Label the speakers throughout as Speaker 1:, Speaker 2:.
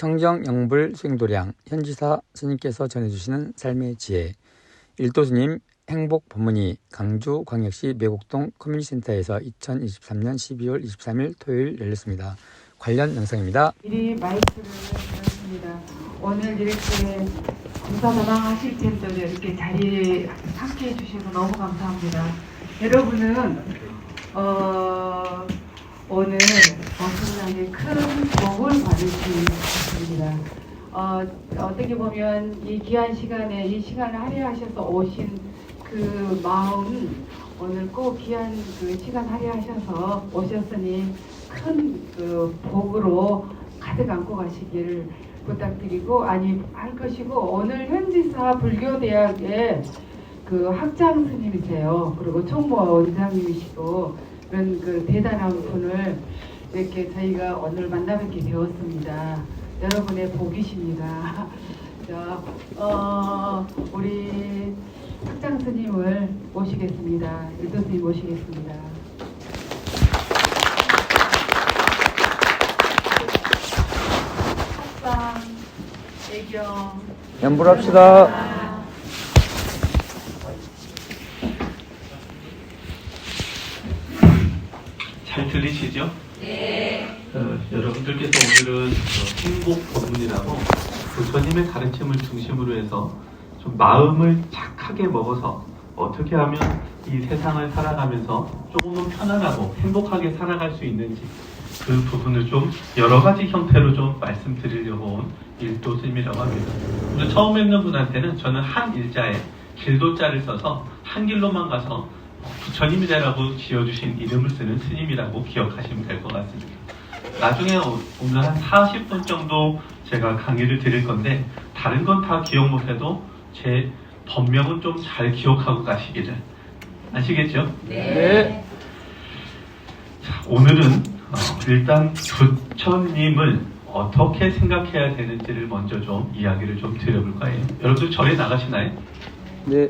Speaker 1: 청정 영불 수행도량 현지사 스님께서 전해주시는 삶의 지혜. 일도스님 행복 법문이 강주광역시 매곡동 커뮤니티센터에서 2023년 12월 23일 토요일 열렸습니다. 관련 영상입니다.
Speaker 2: 미리 마이크를 열었습니다. 오늘 이렇게 공사사망하실 텐데 이렇게 자리에 함께해 주셔서 너무 감사합니다. 여러분은 오늘 엄청나게 큰 복을 받으실 것입니다. 어떻게 보면 이 귀한 시간에 이 시간을 할애하셔서 오신 그 마음, 오늘 꼭 귀한 그 시간 할애하셔서 오셨으니 큰 그 복으로 가득 안고 가시기를 부탁드리고 할 것이고, 오늘 현지사 불교대학의 그 학장 스님이세요. 그리고 총무 원장님이시고 그런 그 대단한 분을 이렇게 저희가 오늘 만나뵙게 되었습니다. 여러분의 복이십니다. 자, 우리 학장 스님을 모시겠습니다. 일도 스님 모시겠습니다. 학상, 애경,
Speaker 1: 연불합시다.
Speaker 3: 잘 들리시죠? 네. 여러분들께서 오늘은 행복 법문이라고 부처님의 가르침을 중심으로 해서 좀 마음을 착하게 먹어서 어떻게 하면 이 세상을 살아가면서 조금은 편안하고 행복하게 살아갈 수 있는지 그 부분을 좀 여러 가지 형태로 좀 말씀드리려고 온 일도스님이라고 합니다. 오늘 처음 뵙는 분한테는 저는 한 일자에 길도자를 써서 한 길로만 가서 부처님이라고 지어주신 이름을 쓰는 스님이라고 기억하시면 될 것 같습니다. 나중에 오늘 한 40분 정도 제가 강의를 드릴 건데 다른 건 다 기억 못해도 제 법명은 좀 잘 기억하고 가시기를. 아시겠죠?
Speaker 1: 네.
Speaker 3: 자, 오늘은 일단 부처님을 어떻게 생각해야 되는지를 먼저 좀 이야기를 좀 드려볼 거예요. 여러분들 절에 나가시나요?
Speaker 1: 네.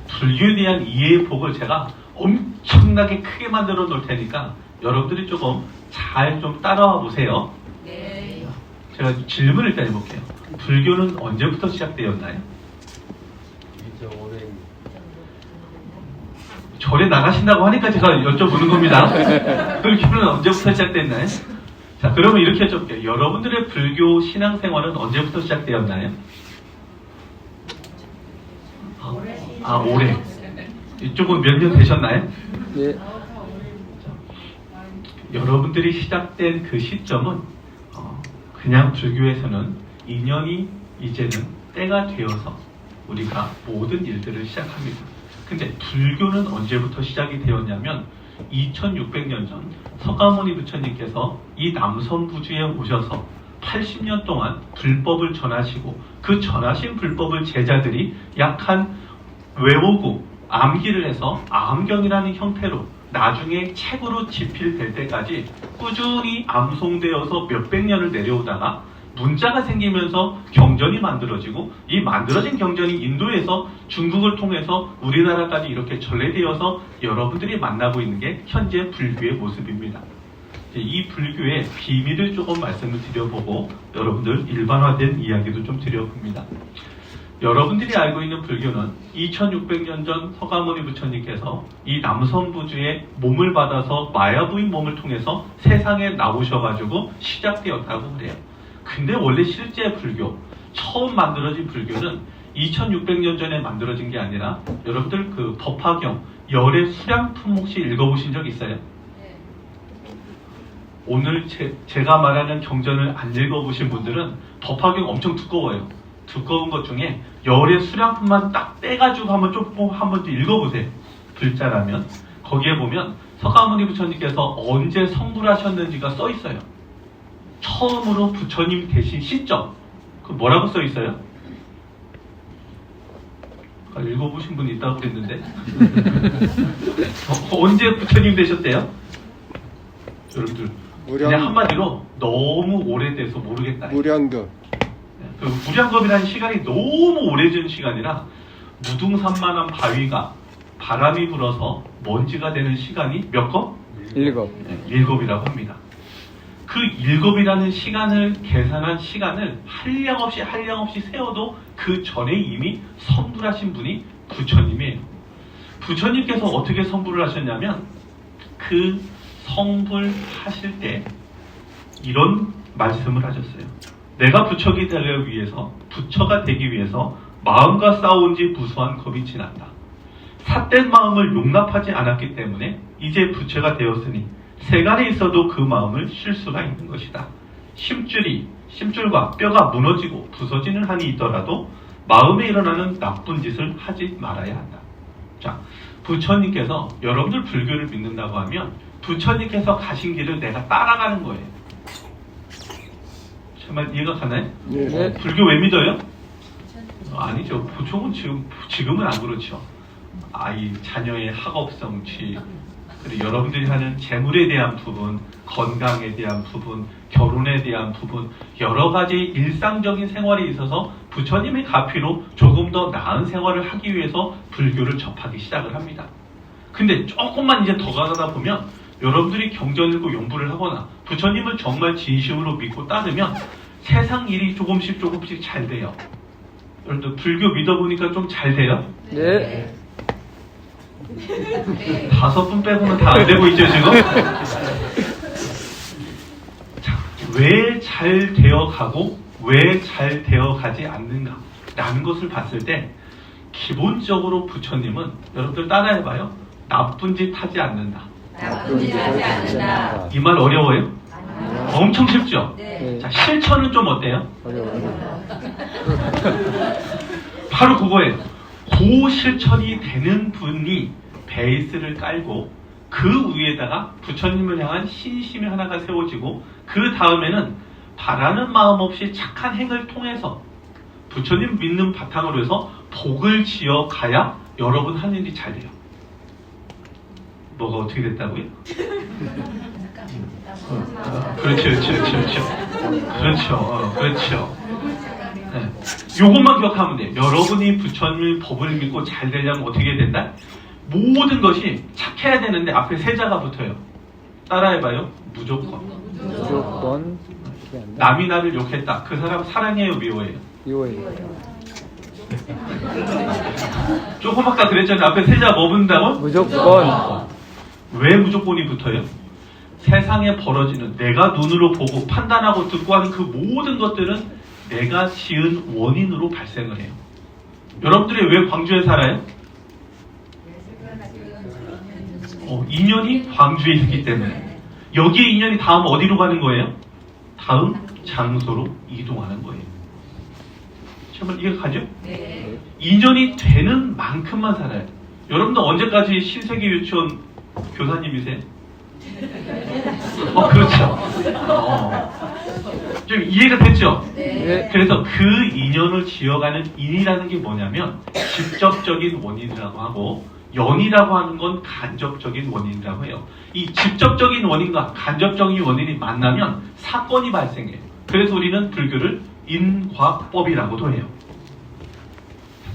Speaker 3: 불교에 대한 이해의 폭을 제가 엄청나게 크게 만들어 놓을 테니까 여러분들이 조금 잘 좀 따라와 보세요. 네. 제가 질문을 일단 해볼게요. 불교는 언제부터 시작되었나요? 절에 나가신다고 하니까 제가 여쭤보는 겁니다. 불교는 언제부터 시작됐나요? 자, 그러면 이렇게 여쭤볼게요. 여러분들의 불교 신앙생활은 언제부터 시작되었나요? 올해. 이쪽은 몇 년 되셨나요?
Speaker 1: 네.
Speaker 3: 여러분들이 시작된 그 시점은 그냥 불교에서는 인연이 이제는 때가 되어서 우리가 모든 일들을 시작합니다. 근데 불교는 언제부터 시작이 되었냐면 2600년 전 서가모니 부처님께서 이 남선부주에 오셔서 80년 동안 불법을 전하시고 그 전하신 불법을 제자들이 약한 외우고 암기를 해서 암경이라는 형태로 나중에 책으로 집필될 때까지 꾸준히 암송되어서 몇백 년을 내려오다가 문자가 생기면서 경전이 만들어지고 이 만들어진 경전이 인도에서 중국을 통해서 우리나라까지 이렇게 전래되어서 여러분들이 만나고 있는 게 현재 불교의 모습입니다. 이 불교의 비밀을 조금 말씀을 드려보고 여러분들 일반화된 이야기도 좀 드려봅니다. 여러분들이 알고 있는 불교는 2600년 전 서가모니 부처님께서 이 남선부주의 몸을 받아서 마야부인 몸을 통해서 세상에 나오셔가지고 시작되었다고 그래요. 근데 원래 실제 불교, 처음 만들어진 불교는 2600년 전에 만들어진 게 아니라 여러분들 그 법화경, 열의 수량품 혹시 읽어보신 적 있어요? 오늘 제가 말하는 경전을 안 읽어보신 분들은 법화경 엄청 두꺼워요. 두꺼운 것 중에 열의 수량품만 딱 떼가지고 한번 읽어보세요. 글자라면. 거기에 보면 서가모니 부처님께서 언제 성불하셨는지가 써 있어요. 처음으로 부처님 되신 시점. 그 뭐라고 써 있어요? 읽어보신 분이 있다고 그랬는데. 언제 부처님 되셨대요? 여러분들. 그냥 한마디로 너무 오래돼서 모르겠다.
Speaker 4: 무량겁.
Speaker 3: 그 무량겁이라는 시간이 너무 오래전 시간이라 무등산만한 바위가 바람이 불어서 먼지가 되는 시간이 몇 겁?
Speaker 1: 7겁.
Speaker 3: 7겁이라고 합니다. 그 일곱이라는 시간을 계산한 시간을 한량없이 세워도 그 전에 이미 성불하신 분이 부처님이에요. 부처님께서 어떻게 성불을 하셨냐면 그 성불하실 때 이런 말씀을 하셨어요. 내가 부처가 되기 위해서 마음과 싸운 지 무수한 겁이 지났다. 삿된 마음을 용납하지 않았기 때문에 이제 부처가 되었으니 세간에 있어도 그 마음을 쉴 수가 있는 것이다. 심줄과 뼈가 무너지고 부서지는 한이 있더라도 마음에 일어나는 나쁜 짓을 하지 말아야 한다. 자, 부처님께서 여러분들 불교를 믿는다고 하면 부처님께서 가신 길을 내가 따라가는 거예요. 정말 이해가 가나요?
Speaker 1: 네.
Speaker 3: 불교 왜 믿어요? 아니죠. 보통은 지금은 안 그렇죠. 아이, 자녀의 학업 성취, 그리고 여러분들이 하는 재물에 대한 부분, 건강에 대한 부분, 결혼에 대한 부분, 여러 가지 일상적인 생활에 있어서 부처님의 가피로 조금 더 나은 생활을 하기 위해서 불교를 접하기 시작을 합니다. 근데 조금만 이제 더 가다 보면 여러분들이 경전을 읽고 연부를 하거나 부처님을 정말 진심으로 믿고 따르면 세상 일이 조금씩 잘 돼요. 여러분들 불교 믿어보니까 좀 잘 돼요?
Speaker 1: 네.
Speaker 3: 5분 빼고는 다 안 되고 있죠, 지금? 자, 왜 잘 되어가고 왜 잘 되어가지 않는가? 라는 것을 봤을 때 기본적으로 부처님은 여러분들 따라해봐요. 나쁜 짓 하지 않는다.
Speaker 4: 나쁜 짓 하지 않는다.
Speaker 3: 이 말 어려워요? 엄청 쉽죠?
Speaker 1: 네.
Speaker 3: 자, 실천은 좀 어때요?
Speaker 1: 어려워요.
Speaker 3: 바로 그거예요. 그 실천이 되는 분이 베이스를 깔고 그 위에다가 부처님을 향한 신심이 하나가 세워지고 그 다음에는 바라는 마음 없이 착한 행을 통해서 부처님 믿는 바탕으로 해서 복을 지어 가야 여러분 하는 일이 잘 돼요. 뭐가 어떻게 됐다고요? 그렇죠. 네. 요것만 기억하면 돼요. 여러분이 부처님의 법을 믿고 잘 되려면 어떻게 된다? 모든 것이 착해야 되는데 앞에 세자가 붙어요. 따라해봐요. 무조건.
Speaker 1: 무조건
Speaker 3: 남이 나를 욕했다. 그 사람 사랑해요, 미워해요?
Speaker 1: 미워해요.
Speaker 3: 조금 아까 그랬잖아요. 앞에 세자 뭐 붙는다고?
Speaker 1: 무조건.
Speaker 3: 왜 무조건이 붙어요? 세상에 벌어지는 내가 눈으로 보고 판단하고 듣고 하는 그 모든 것들은 내가 지은 원인으로 발생을 해요. 여러분들이 왜 광주에 살아요? 인연이 광주에 있기 때문에. 여기에 인연이 다음 어디로 가는 거예요? 다음 장소로 이동하는 거예요. 정말 이해가 가죠?
Speaker 4: 네.
Speaker 3: 인연이 되는 만큼만 살아요. 여러분들 언제까지 신세계 유치원 교사님이세요? 그렇죠. 좀 이해가 됐죠?
Speaker 1: 네.
Speaker 3: 그래서 그 인연을 지어가는 인이라는 게 뭐냐면 직접적인 원인이라고 하고 연이라고 하는 건 간접적인 원인이라고 해요. 이 직접적인 원인과 간접적인 원인이 만나면 사건이 발생해요. 그래서 우리는 불교를 인과법이라고도 해요.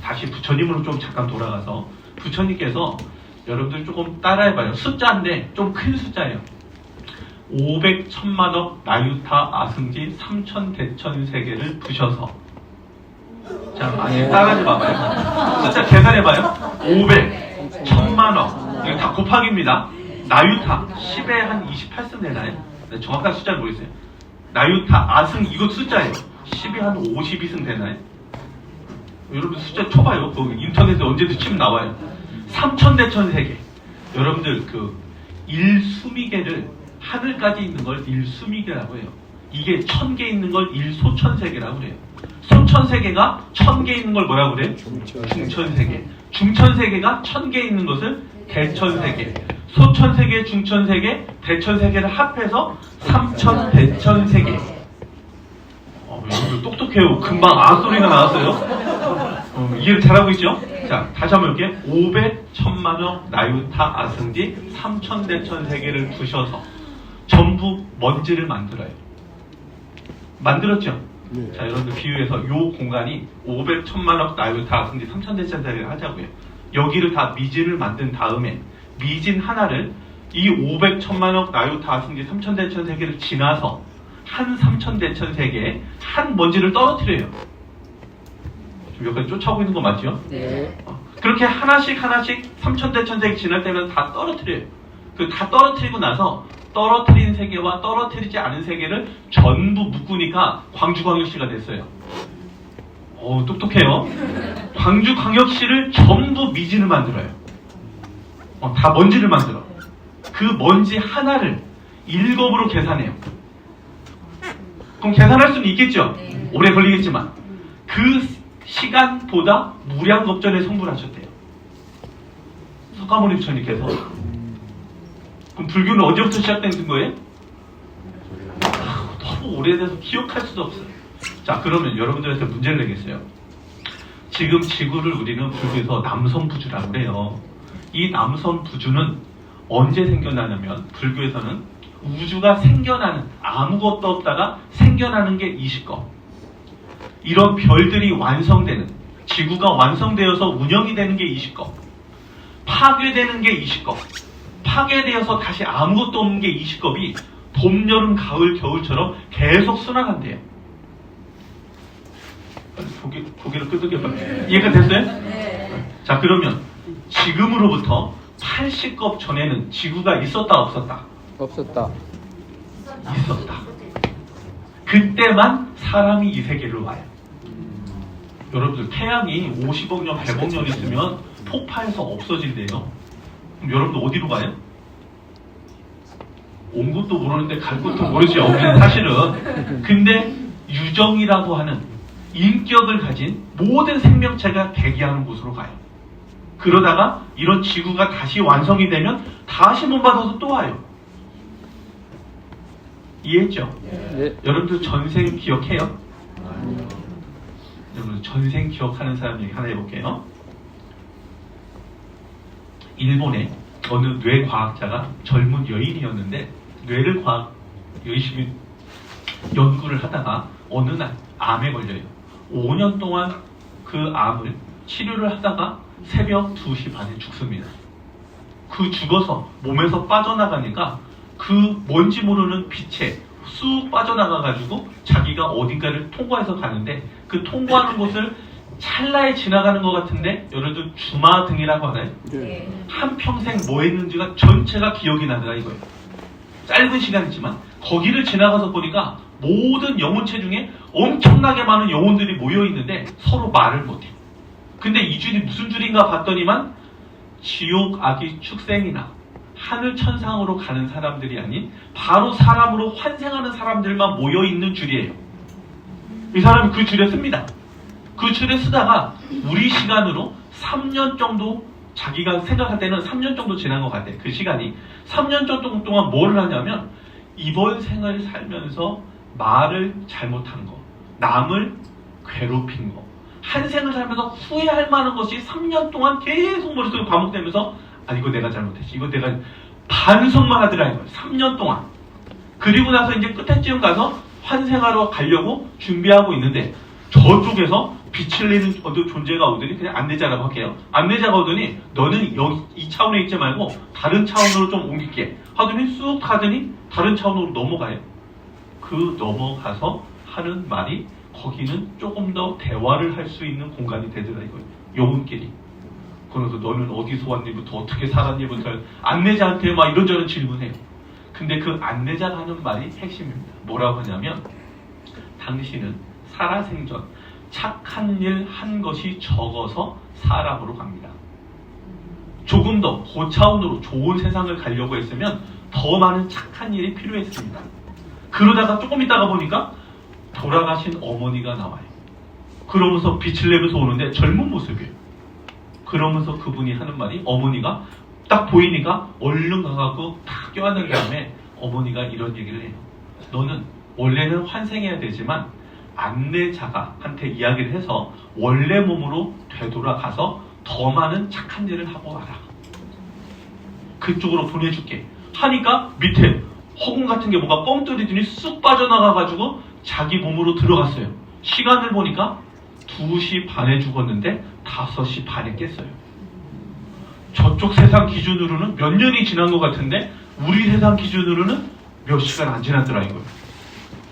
Speaker 3: 다시 부처님으로 좀 잠깐 돌아가서 부처님께서 여러분들 조금 따라해봐요. 숫자인데 좀 큰 숫자예요. 500, 1000만억, 나유타, 아승지, 3000대천 세계를 부셔서 자, 많이 따라하지 마봐요. 숫자 계산해봐요. 500, 1000만억 이거 다 곱하기입니다. 나유타 10에 한 28승 되나요? 네, 정확한 숫자를 모르겠어요. 나유타, 아승 이거 숫자예요. 10에 한 52승 되나요? 여러분 숫자 쳐봐요. 그 인터넷에 언제든 치면 나와요. 3000대천 세계. 여러분들 그 일수미계를 하늘까지 있는 걸 일수미계라고 해요. 이게 1000개 있는 걸 일소천세계라고 그래요. 소천세계가 1000개 있는 걸 뭐라고 그래요? 중천세계. 중천세계가 1000개 있는 것을 대천세계. 소천세계, 중천세계, 대천세계를 합해서 3000대천세계. 여러분들 똑똑해요. 금방 아 소리가 나왔어요. 이해를 잘하고 있죠? 자, 다시 한번 볼게요. 500, 1000만억, 나유타, 아승지, 3000대천 세계를 부셔서 전부 먼지를 만들어요. 만들었죠?
Speaker 1: 네.
Speaker 3: 자, 여러분들 비유해서 요 공간이 500, 1000만억, 나유타, 아승지, 3000대천 세계를 하자고요. 여기를 다 미진을 만든 다음에 미진 하나를 이 500, 1000만억 나유타 승지 3000대천 세계를 지나서 한 3000대천 세계에 한 먼지를 떨어뜨려요. 지금 여기까지 쫓아오고 있는 거 맞죠?
Speaker 1: 네.
Speaker 3: 그렇게 하나씩 3000대천 세계 지날 때면 다 떨어뜨려요. 그 다 떨어뜨리고 나서 떨어뜨린 세계와 떨어뜨리지 않은 세계를 전부 묶으니까 광주광역시가 됐어요. 똑똑해요. 광주광역시를 전부 미진을 만들어요. 다 먼지를 만들어. 그 먼지 하나를 1겁으로 계산해요. 그럼 계산할 수는 있겠죠?
Speaker 4: 네.
Speaker 3: 오래 걸리겠지만 그 시간보다 무량겁전에 성불 하셨대요. 석가모니 부처님께서. 그럼 불교는 언제부터 시작된 거예요? 너무 오래돼서 기억할 수도 없어요. 자, 그러면 여러분들한테 문제를 내겠어요. 지금 지구를 우리는 불교에서 남선부주라고 그래요. 이 남선부주는 언제 생겨나냐면 불교에서는 우주가 생겨나는, 아무것도 없다가 생겨나는 게 20거. 이런 별들이 완성되는, 지구가 완성되어서 운영이 되는 게 20거. 파괴되는 게 20거. 파괴되어서 다시 아무것도 없는 게 20겁이 봄, 여름, 가을, 겨울처럼 계속 순환한대요. 고개를 끄덕여봐요. 이해가 됐어요?
Speaker 4: 네.
Speaker 3: 자, 그러면 지금으로부터 80겁 전에는 지구가 있었다 없었다?
Speaker 1: 없었다.
Speaker 3: 있었다. 그때만 사람이 이 세계를 와요. 여러분들 태양이 50억 년, 100억 년 있으면 폭파해서 없어진대요. 그럼 여러분들 어디로 가요? 온 것도 모르는데 갈 것도 모르지, 우리는 사실은. 근데 유정이라고 하는 인격을 가진 모든 생명체가 대기하는 곳으로 가요. 그러다가 이런 지구가 다시 완성이 되면 다시 몸받아서 또 와요. 이해했죠?
Speaker 1: 네.
Speaker 3: 여러분들 전생 기억해요? 여러분 전생 기억하는 사람 얘기 하나 해볼게요. 일본의 어느 뇌과학자가 젊은 여인이었는데 뇌를 열심히 연구를 하다가 어느 날 암에 걸려요. 5년 동안 그 암을 치료를 하다가 새벽 2시 반에 죽습니다. 그 죽어서 몸에서 빠져나가니까 그 뭔지 모르는 빛에 쑥 빠져나가가지고 자기가 어딘가를 통과해서 가는데 그 통과하는 곳을 찰나에 지나가는 것 같은데 여러분들 주마등이라고 알아요?
Speaker 4: 네.
Speaker 3: 한평생 뭐 했는지가 전체가 기억이 나더라 이거예요. 짧은 시간이지만 거기를 지나가서 보니까 모든 영혼체 중에 엄청나게 많은 영혼들이 모여있는데 서로 말을 못해. 근데 이 줄이 무슨 줄인가 봤더니만 지옥 아기 축생이나 하늘 천상으로 가는 사람들이 아닌 바로 사람으로 환생하는 사람들만 모여있는 줄이에요. 이 사람이 그 줄에 씁니다. 그 줄에 쓰다가 우리 시간으로 3년 정도 자기가 생각할 때는 3년 정도 지난 것 같아. 그 시간이 3년 정도 동안 뭐를 하냐면 이번 생을 살면서 말을 잘못한 거, 남을 괴롭힌 거, 한 생을 살면서 후회할 만한 것이 3년 동안 계속 머릿속에 반복되면서 아 이거 내가 잘못했지, 이거 내가 반성만 하더라 이거예요. 3년 동안. 그리고 나서 이제 끝에쯤 가서 환생하러 가려고 준비하고 있는데 저쪽에서 빛을 내는 어떤 존재가 오더니 그냥 안내자라고 할게요. 안내자가 오더니 너는 여기 이 차원에 있지 말고 다른 차원으로 좀 옮길게 하더니 쑥 가더니 다른 차원으로 넘어가요. 그 넘어가서 하는 말이 거기는 조금 더 대화를 할 수 있는 공간이 되더라 이거예요. 영혼끼리. 그래서 너는 어디서 왔니부터 어떻게 살았니부터 안내자한테 막 이런저런 질문해요. 근데 그 안내자가 하는 말이 핵심입니다. 뭐라고 하냐면 당신은 살아생전 착한 일 한 것이 적어서 사람으로 갑니다. 조금 더 고차원으로 좋은 세상을 가려고 했으면 더 많은 착한 일이 필요했습니다. 그러다가 조금 있다가 보니까 돌아가신 어머니가 나와요. 그러면서 빛을 내면서 오는데 젊은 모습이에요. 그러면서 그분이 하는 말이 어머니가 딱 보이니까 얼른 가갖고 탁 껴안은 다음에 어머니가 이런 얘기를 해요. 너는 원래는 환생해야 되지만 안내자가 한테 이야기를 해서 원래 몸으로 되돌아가서 더 많은 착한 일을 하고 와라. 그쪽으로 보내줄게. 하니까 밑에 허공 같은 게 뭐가 뻥 뚫리더니 쑥 빠져나가가지고 자기 몸으로 들어갔어요. 시간을 보니까 2시 반에 죽었는데 5시 반에 깼어요. 저쪽 세상 기준으로는 몇 년이 지난 것 같은데 우리 세상 기준으로는 몇 시간 안 지났더라 이거예요.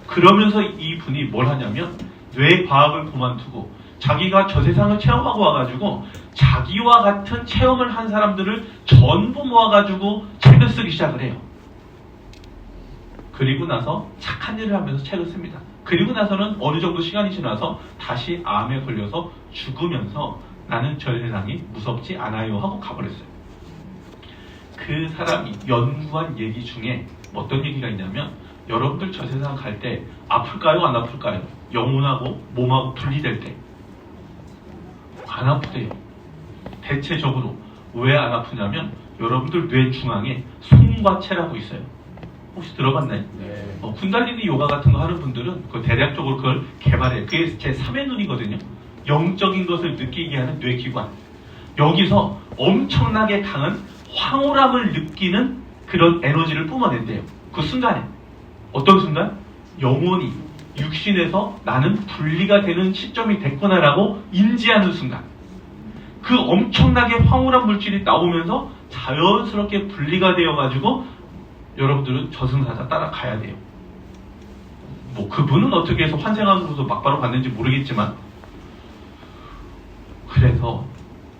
Speaker 3: 그러면서 이분이 뭘 하냐면 뇌과학을 그만두고 자기가 저 세상을 체험하고 와가지고 자기와 같은 체험을 한 사람들을 전부 모아가지고 책을 쓰기 시작을 해요. 그리고 나서 착한 일을 하면서 책을 씁니다. 그리고 나서는 어느 정도 시간이 지나서 다시 암에 걸려서 죽으면서 나는 저 세상이 무섭지 않아요 하고 가버렸어요. 그 사람이 연구한 얘기 중에 어떤 얘기가 있냐면 여러분들 저 세상 갈 때 아플까요? 안 아플까요? 영혼하고 몸하고 분리될 때 안 아프대요. 대체적으로 왜 안 아프냐면 여러분들 뇌 중앙에 송과체라고 있어요. 혹시 들어봤나요?
Speaker 1: 네.
Speaker 3: 쿤달리니 요가 같은 거 하는 분들은 대략적으로 그걸 개발해요. 그게 제 3의 눈이거든요. 영적인 것을 느끼게 하는 뇌기관. 여기서 엄청나게 강한 황홀함을 느끼는 그런 에너지를 뿜어낸대요. 그 순간에. 어떤 순간? 영혼이 육신에서 나는 분리가 되는 시점이 됐구나라고 인지하는 순간. 그 엄청나게 황홀한 물질이 나오면서 자연스럽게 분리가 되어가지고 여러분들은 저승사자 따라가야 돼요. 뭐 그분은 어떻게 해서 환생하고서 막바로 갔는지 모르겠지만 그래서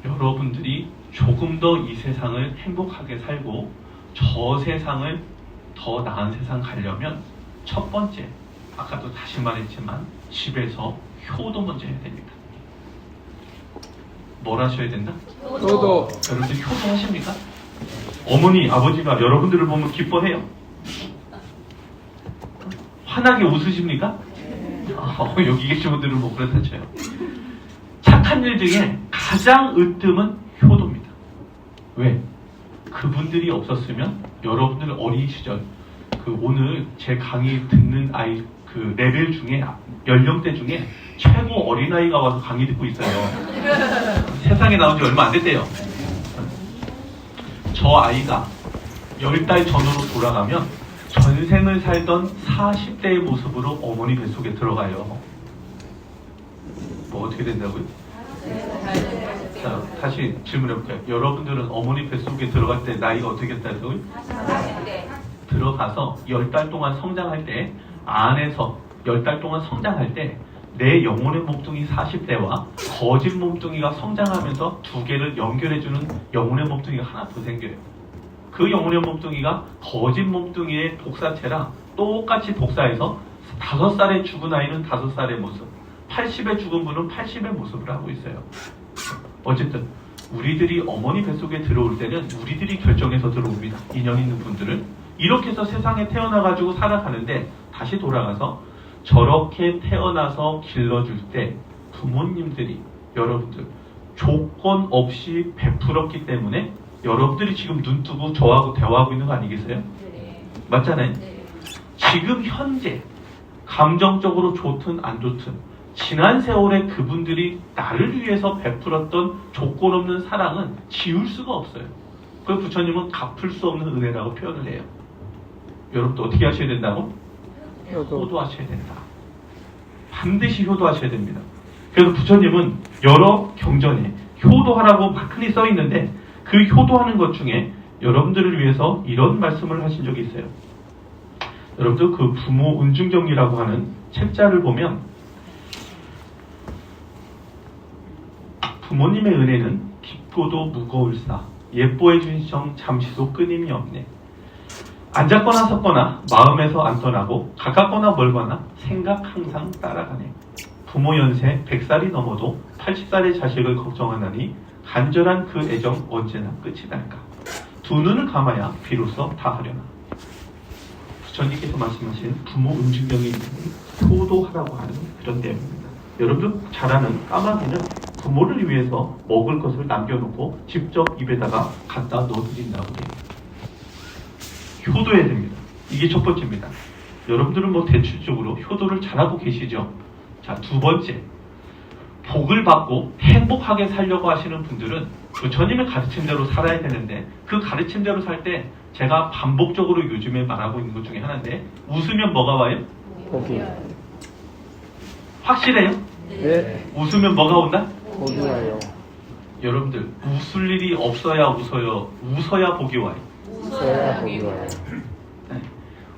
Speaker 3: 여러분들이 조금 더 이 세상을 행복하게 살고 저 세상을 더 나은 세상 가려면 첫 번째, 아까도 다시 말했지만 집에서 효도 먼저 해야 됩니다. 뭘 하셔야 된다?
Speaker 1: 효도.
Speaker 3: 여러분들 효도 하십니까? 어머니, 아버지가 여러분들을 보면 기뻐해요. 환하게 웃으십니까? 여기 계신 분들은 뭐 그렇다 쳐요. 착한 일 중에 가장 으뜸은 효도입니다. 왜? 그분들이 없었으면 여러분들 어린 시절 오늘 제 강의 듣는 아이 그 레벨 중에 연령대 중에 최고 어린아이가 와서 강의 듣고 있어요. 세상에 나온 지 얼마 안 됐대요. 저 아이가 10달 전으로 돌아가면 전생을 살던 40대의 모습으로 어머니 뱃속에 들어가요. 뭐 어떻게 된다고요? 자, 다시 질문해볼게요. 여러분들은 어머니 뱃속에 들어갈 때 나이가 어떻게 됐다고요?
Speaker 4: 40대.
Speaker 3: 들어가서 10달 동안 성장할 때 안에서 10달 동안 성장할 때 내 영혼의 몸뚱이 40대와 거짓 몸뚱이가 성장하면서 두 개를 연결해주는 영혼의 몸뚱이가 하나 더 생겨요. 그 영혼의 몸뚱이가 거짓 몸뚱이의 복사체라 똑같이 복사해서 5살에 죽은 아이는 5살의 모습, 80에 죽은 분은 80의 모습을 하고 있어요. 어쨌든 우리들이 어머니 뱃속에 들어올 때는 우리들이 결정해서 들어옵니다. 인연 있는 분들은. 이렇게 해서 세상에 태어나가지고 살아가는데 다시 돌아가서 저렇게 태어나서 길러줄 때 부모님들이 여러분들 조건 없이 베풀었기 때문에 여러분들이 지금 눈 뜨고 저하고 대화하고 있는 거 아니겠어요?
Speaker 4: 네.
Speaker 3: 맞잖아요.
Speaker 4: 네.
Speaker 3: 지금 현재 감정적으로 좋든 안 좋든 지난 세월에 그분들이 나를 위해서 베풀었던 조건 없는 사랑은 지울 수가 없어요. 그 부처님은 갚을 수 없는 은혜라고 표현을 해요. 여러분도 어떻게 하셔야 된다고? 효도하셔야 된다. 반드시 효도하셔야 됩니다. 그래서 부처님은 여러 경전에 효도하라고 많이 써 있는데 그 효도하는 것 중에 여러분들을 위해서 이런 말씀을 하신 적이 있어요. 여러분들 그 부모 은중경이라고 하는 책자를 보면 부모님의 은혜는 깊고도 무거울사 예뻐해 주신 정 잠시도 끊임이 없네. 앉았거나 섰거나 마음에서 안 떠나고 가깝거나 멀거나 생각 항상 따라가네. 부모 연세 100살이 넘어도 80살의 자식을 걱정하나니 간절한 그 애정 언제나 끝이 날까. 두 눈을 감아야 비로소 다 하려나. 부처님께서 말씀하신 부모 은중경에 있는 효도하라고 하는 그런 내용입니다. 여러분들 잘 아는 까마귀는 부모를 위해서 먹을 것을 남겨놓고 직접 입에다가 갖다 넣어드린다고 해요. 효도해야 됩니다. 이게 첫 번째입니다. 여러분들은 뭐 대출적으로 효도를 잘하고 계시죠? 자, 두 번째. 복을 받고 행복하게 살려고 하시는 분들은 부처님의 가르침대로 살아야 되는데 그 가르침대로 살 때 제가 반복적으로 요즘에 말하고 있는 것 중에 하나인데 웃으면 뭐가 와요?
Speaker 1: 복이.
Speaker 3: 확실해요?
Speaker 1: 네.
Speaker 3: 웃으면 뭐가 온다?
Speaker 1: 복이 와요.
Speaker 3: 여러분들 웃을 일이 없어야 웃어요. 웃어야 복이 와요.
Speaker 1: 웃어야 복이 와요.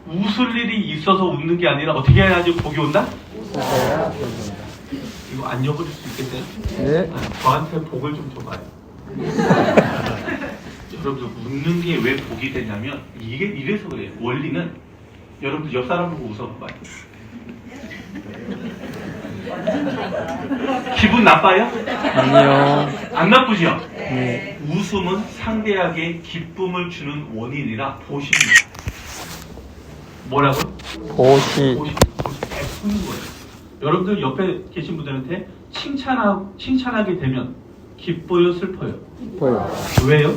Speaker 3: 웃을 일이 있어서 웃는 게 아니라 어떻게 해야지 복이 온다?
Speaker 1: 웃어야 복이 온다.
Speaker 3: 이거 안 여버릴 수 있겠어요?
Speaker 1: 네.
Speaker 3: 저한테 복을 좀 줘봐요. 여러분들 웃는 게 왜 복이 되냐면 이게 이래서 그래요. 원리는 여러분들 옆 사람 보고 웃어봐요. 기분 나빠요?
Speaker 1: 아니요.
Speaker 3: 안 나쁘죠?
Speaker 1: 네.
Speaker 3: 웃음은 상대에게 기쁨을 주는 원인이라 보십니다. 뭐라고?
Speaker 1: 보시.
Speaker 3: 베푸는 거예요. 여러분들 옆에 계신 분들한테 칭찬하게 되면 기뻐요, 슬퍼요?
Speaker 1: 기뻐요.
Speaker 3: 왜요?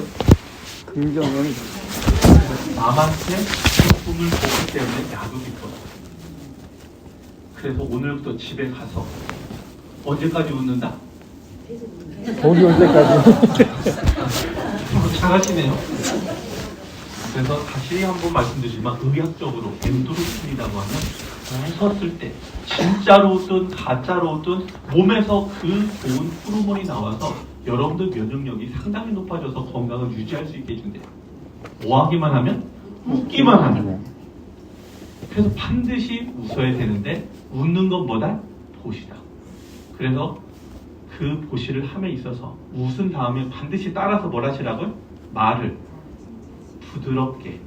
Speaker 1: 긍정은
Speaker 3: 남한테 기쁨을 보기 때문에 나도 기뻐요. 그래서 오늘부터 집에 가서 언제까지 웃는다?
Speaker 1: 복이 올 때까지.
Speaker 3: 잘하시네요. 그래서 다시 한번 말씀드리지만 의학적으로 엔도르핀이라고 하면 웃었을 때 진짜로 웃든 가짜로 웃든 몸에서 그 좋은 호르몬이 나와서 여러분들 면역력이 상당히 높아져서 건강을 유지할 수 있게 해준대요. 뭐 하기만 하면? 웃기만 하면. 그래서 반드시 웃어야 되는데 웃는 건 뭐다? 보시다. 그래서 그 보시를 함에 있어서 웃은 다음에 반드시 따라서 뭘 하시라고요? 말을 부드럽게.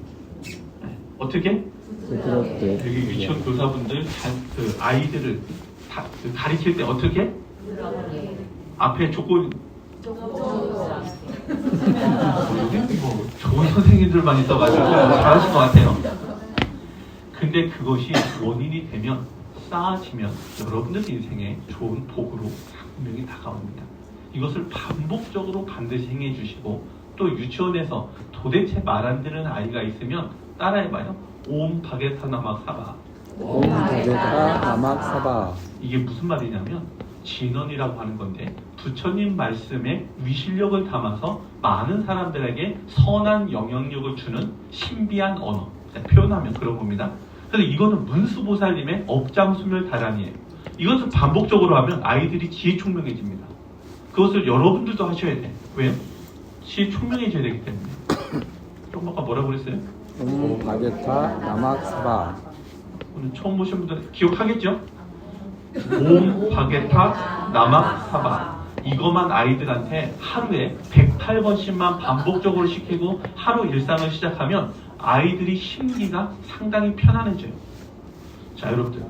Speaker 3: 네. 어떻게?
Speaker 1: 부드럽게.
Speaker 3: 여기 유치원 교사분들 그 아이들을 가르칠 때 어떻게? 앞에 조건 좋은 선생님들만 있어가지고 잘하실 것 같아요. 근데 그것이 원인이 되면 쌓아지면 여러분들 인생에 좋은 복으로 분명히 다가옵니다. 이것을 반복적으로 반드시 행해 주시고 또 유치원에서 도대체 말 안 듣는 아이가 있으면 따라해봐요. 옴 바게타 나막 사바.
Speaker 1: 옴 바게타 나막 사바.
Speaker 3: 이게 무슨 말이냐면 진언이라고 하는 건데 부처님 말씀에 위실력을 담아서 많은 사람들에게 선한 영향력을 주는 신비한 언어. 표현하면 그런 겁니다. 그래서 이거는 문수보살님의 업장수멸다란이에요. 이것을 반복적으로 하면 아이들이 지혜총명해집니다. 그것을 여러분들도 하셔야 돼. 왜요? 지혜총명해져야 되기 때문에. 조금 아까 뭐라고 그랬어요?
Speaker 1: 옴 바게타 나막 사바.
Speaker 3: 오늘 처음 보신 분들 기억하겠죠? 옴 바게타 나막 사바. 이것만 아이들한테 하루에 108번씩만 반복적으로 시키고 하루 일상을 시작하면 아이들이 심리가 상당히 편안해져요. 자, 여러분들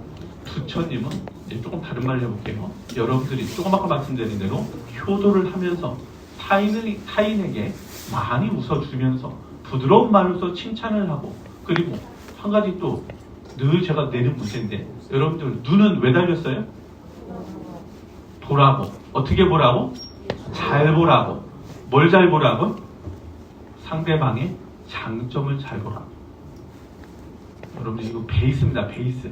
Speaker 3: 부처님은 이제 조금 다른 말을 해볼게요. 여러분들이 조금 아까 말씀드린 대로 효도를 하면서 타인에게 많이 웃어주면서 부드러운 말로서 칭찬을 하고 그리고 한 가지 또 늘 제가 내는 문제인데 여러분들 눈은 왜 달렸어요? 보라고. 어떻게 보라고? 잘 보라고. 뭘 잘 보라고? 상대방의 장점을 잘 보라고. 여러분 이거 베이스입니다. 베이스.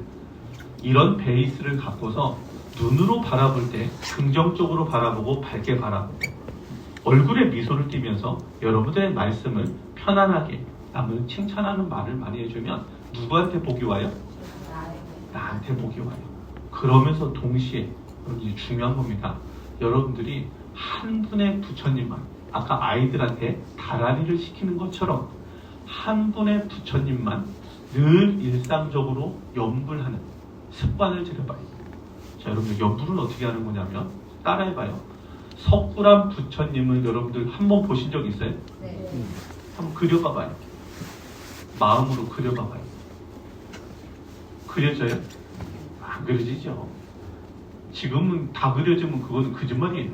Speaker 3: 이런 베이스를 갖고서 눈으로 바라볼 때 긍정적으로 바라보고 밝게 바라보고 얼굴에 미소를 띠면서 여러분들의 말씀을 편안하게 남을 칭찬하는 말을 많이 해주면 누구한테 복이 와요? 나한테 복이 와요. 그러면서 동시에 여러분 중요한 겁니다. 여러분들이 한 분의 부처님만 아까 아이들한테 다라리를 시키는 것처럼 한 분의 부처님만 늘 일상적으로 염불하는 습관을 들여봐요. 자, 여러분들 염불은 어떻게 하는 거냐면 따라해봐요. 석굴암 부처님을 여러분들 한번 보신 적 있어요?
Speaker 4: 네.
Speaker 3: 한번 그려봐봐요. 마음으로 그려봐봐요. 그려져요? 안 그려지죠. 지금은 다 그려지면 그거는 거짓말이에요.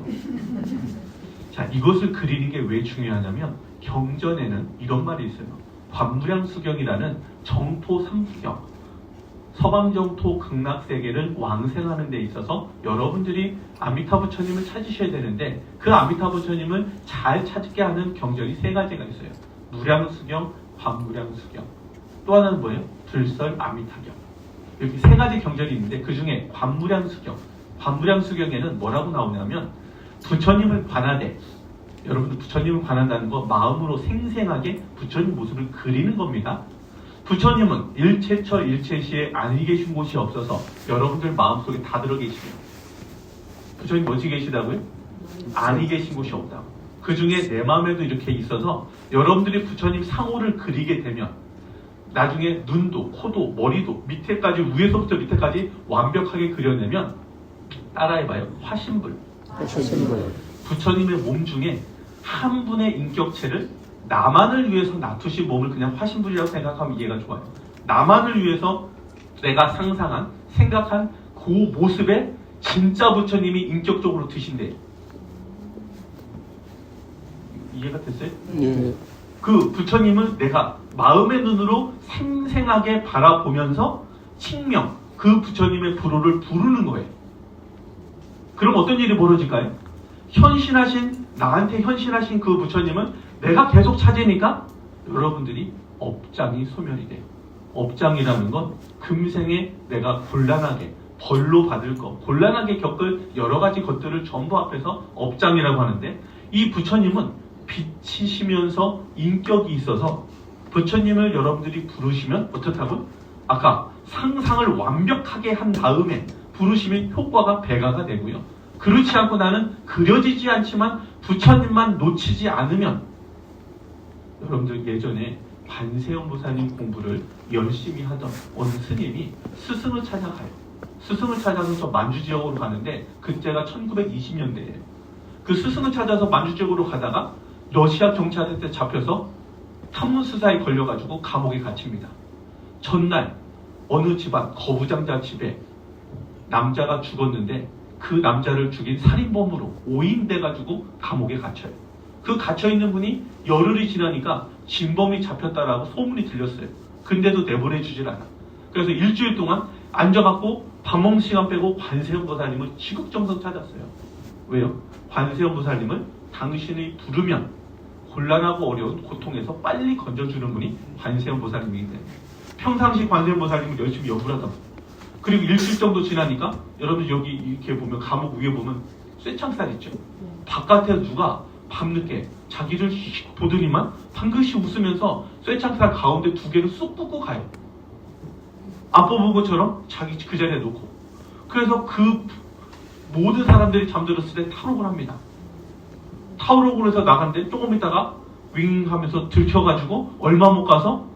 Speaker 3: 자, 이것을 그리는 게 왜 중요하냐면 경전에는 이런 말이 있어요. 관무량수경이라는 정토 삼수경, 서방정토 극락세계를 왕생하는 데 있어서 여러분들이 아미타 부처님을 찾으셔야 되는데 그 아미타 부처님을 잘 찾게 하는 경전이 세 가지가 있어요. 무량수경, 관무량수경, 또 하나는 뭐예요? 불설 아미타경. 이렇게 세 가지 경전이 있는데 그 중에 관무량수경, 관무량수경에는 뭐라고 나오냐면 부처님을 관하되, 여러분들 부처님을 관한다는 거 마음으로 생생하게 부처님 모습을 그리는 겁니다. 부처님은 일체처 일체시에 아니 계신 곳이 없어서 여러분들 마음속에 다 들어 계시네요. 부처님 어디 계시다고요? 아니 계신 곳이 없다고. 그 중에 내 마음에도 이렇게 있어서 여러분들이 부처님 상호를 그리게 되면 나중에 눈도, 코도, 머리도 밑에까지, 위에서부터 밑에까지 완벽하게 그려내면 따라해봐요. 화신불. 부처님의 몸 중에 한 분의 인격체를 나만을 위해서 놔두신 몸을 그냥 화신불이라고 생각하면 이해가 좋아요. 나만을 위해서 내가 상상한, 생각한 그 모습에 진짜 부처님이 인격적으로 드신대요. 이해가 됐어요?
Speaker 1: 네.
Speaker 3: 그 부처님을 내가 마음의 눈으로 생생하게 바라보면서 칭명, 그 부처님의 불호를 부르는 거예요. 그럼 어떤 일이 벌어질까요? 나한테 현신하신 그 부처님은 내가 계속 찾으니까 여러분들이 업장이 소멸이 돼요. 업장이라는 건 금생에 내가 곤란하게 벌로 받을 것, 곤란하게 겪을 여러 가지 것들을 전부 앞에서 업장이라고 하는데, 이 부처님은 빛이시면서 인격이 있어서 부처님을 여러분들이 부르시면 어떻다고? 아까 상상을 완벽하게 한 다음에 부르시면 효과가 배가가 되고요. 그렇지 않고 나는 그려지지 않지만 부처님만 놓치지 않으면, 여러분들 예전에 관세음 보살님 공부를 열심히 하던 어느 스님이 스승을 찾아가요. 스승을 찾아서 저 만주 지역으로 가는데 그때가 1920년대예요. 그 스승을 찾아서 만주 지역으로 가다가 러시아 경찰한테 잡혀서 탐문수사에 걸려가지고 감옥에 갇힙니다. 전날 어느 집안 거부장자 집에 남자가 죽었는데 그 남자를 죽인 살인범으로 오인돼가지고 감옥에 갇혀요. 그 갇혀있는 분이 열흘이 지나니까 진범이 잡혔다라고 소문이 들렸어요. 근데도 내보내주질 않아. 그래서 일주일 동안 앉아갖고 밥 먹는 시간 빼고 관세음 보살님을 지극정성 찾았어요. 왜요? 관세음 보살님을 당신이 부르면 곤란하고 어려운 고통에서 빨리 건져주는 분이 관세음 보살님이기 때문에 평상시 관세음 보살님을 열심히 연구를 하다. 그리고 일주일 정도 지나니까 여러분 여기 이렇게 보면 감옥 위에 보면 쇠창살 있죠. 바깥에서 누가 밤늦게 자기를 보더니만 방긋이 웃으면서 쇠창살 가운데 두 개를 쑥 뽑고 가요. 안 뽑은 것처럼 자기 그 자리에 놓고. 그래서 그 모든 사람들이 잠들었을 때 탈옥을 합니다. 탈옥을 해서 나갔는데 조금 있다가 윙 하면서 들켜가지고 얼마 못 가서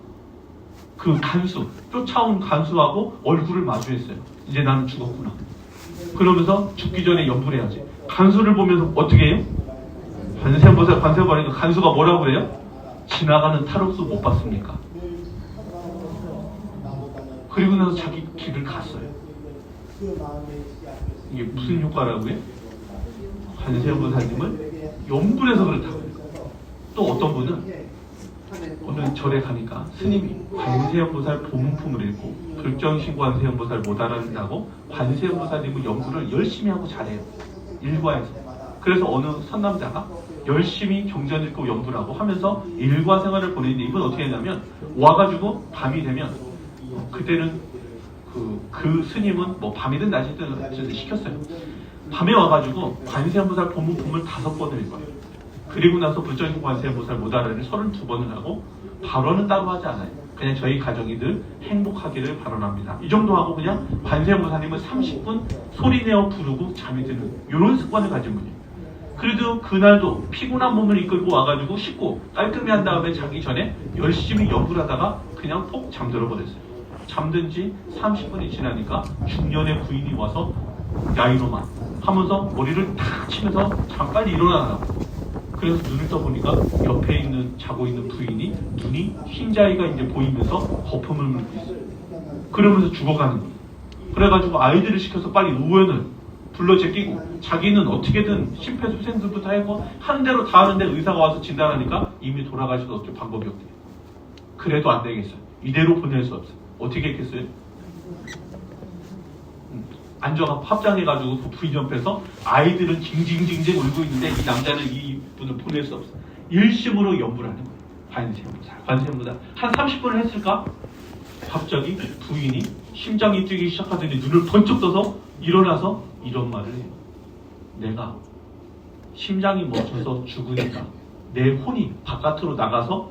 Speaker 3: 그 간수, 쫓아온 간수하고 얼굴을 마주했어요. 이제 나는 죽었구나. 그러면서 죽기 전에 연불 해야지. 간수를 보면서 어떻게 해요? 관세음보살, 관세음보살니까 간수가 뭐라고 해요? 지나가는 탈옥수 못 봤습니까? 그리고 나서 자기 길을 갔어요. 이게 무슨 효과라고요? 관세음보살님을 연불해서 그렇다고요. 또 어떤 분은 오늘 절에 가니까 스님이 관세음보살 보문품을 읽고 불정신고 관세음보살 못 알아듣는다고 관세음보살님을 연구를 열심히 하고 잘해요. 일과에서. 그래서 어느 선남자가 열심히 경전 읽고 연구를 하면서 일과 생활을 보내는데 이분 어떻게 했냐면 와가지고 밤이 되면 그때는 그 스님은 뭐 밤이든 낮이든 시켰어요. 밤에 와가지고 관세음보살 보문품을 5번을 읽어요. 그리고 나서 불정신 관세음보살 모다라를 32번을 하고 발언은 따로 하지 않아요. 그냥 저희 가정이 늘 행복하기를 발언합니다. 이 정도 하고 그냥 관세음보살님을 30분 소리내어 부르고 잠이 드는 이런 습관을 가진 분이에요. 그래도 그날도 피곤한 몸을 이끌고 와가지고 씻고 깔끔히 한 다음에 자기 전에 열심히 연구를 하다가 그냥 폭 잠들어 버렸어요. 잠든 지 30분이 지나니까 중년의 부인이 와서 야 이놈아 하면서 머리를 탁 치면서 빨리 일어나라고. 그래서 눈을 떠보니까 옆에 자고 있는 부인이 눈이 흰자위가 이제 보이면서 거품을 물고 있어요. 그러면서 죽어가는 거예요. 그래가지고 아이들을 시켜서 빨리 의원을 불러 제끼고 자기는 어떻게든 심폐소생술부터 하고 하는 대로 다 하는데 의사가 와서 진단하니까 이미 돌아가셔서 어쩔 방법이 없대요. 그래도 안 되겠어요. 이대로 보낼 수 없어요. 어떻게 했겠어요? 앉아가 합장해가지고 그 부인 옆에서 아이들은 징징징징 울고 있는데 이 남자는 이 분을 보낼 수 없어. 일심으로 연불하는 거예요. 관세음보살. 한 30분을 했을까? 갑자기 부인이 심장이 뛰기 시작하더니 눈을 번쩍 떠서 일어나서 이런 말을 해요. 내가 심장이 멈춰서 죽으니까 내 혼이 바깥으로 나가서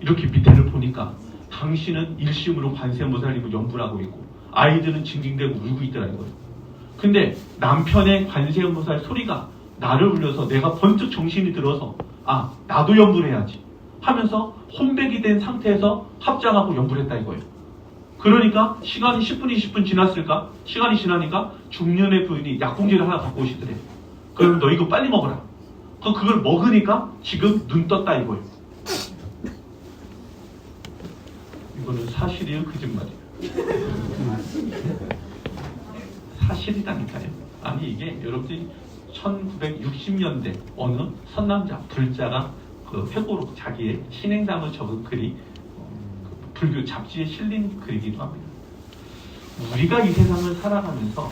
Speaker 3: 이렇게 밑에를 보니까 당신은 일심으로 관세음보살님을 연불하고 있고 아이들은 징징대고 울고 있더라는 거예요. 근데 남편의 관세음보살 소리가 나를 울려서 내가 번쩍 정신이 들어서 아, 나도 연구를 해야지 하면서 혼백이 된 상태에서 합장하고 연구를 했다 이거예요. 그러니까 시간이 10분, 20분 지났을까? 시간이 지나니까 중년의 부인이 약봉지를 하나 갖고 오시더래. 그러면 너 이거 빨리 먹어라. 그걸 먹으니까 지금 눈 떴다 이거예요. 이거는 사실이에요, 거짓말이에요? 사실이라니까요. 아니 이게 여러분들이 1960년대 어느 선남자 불자가 그 회고록 자기의 신행담을 적은 글이 불교 잡지에 실린 글이기도 합니다. 우리가 이 세상을 살아가면서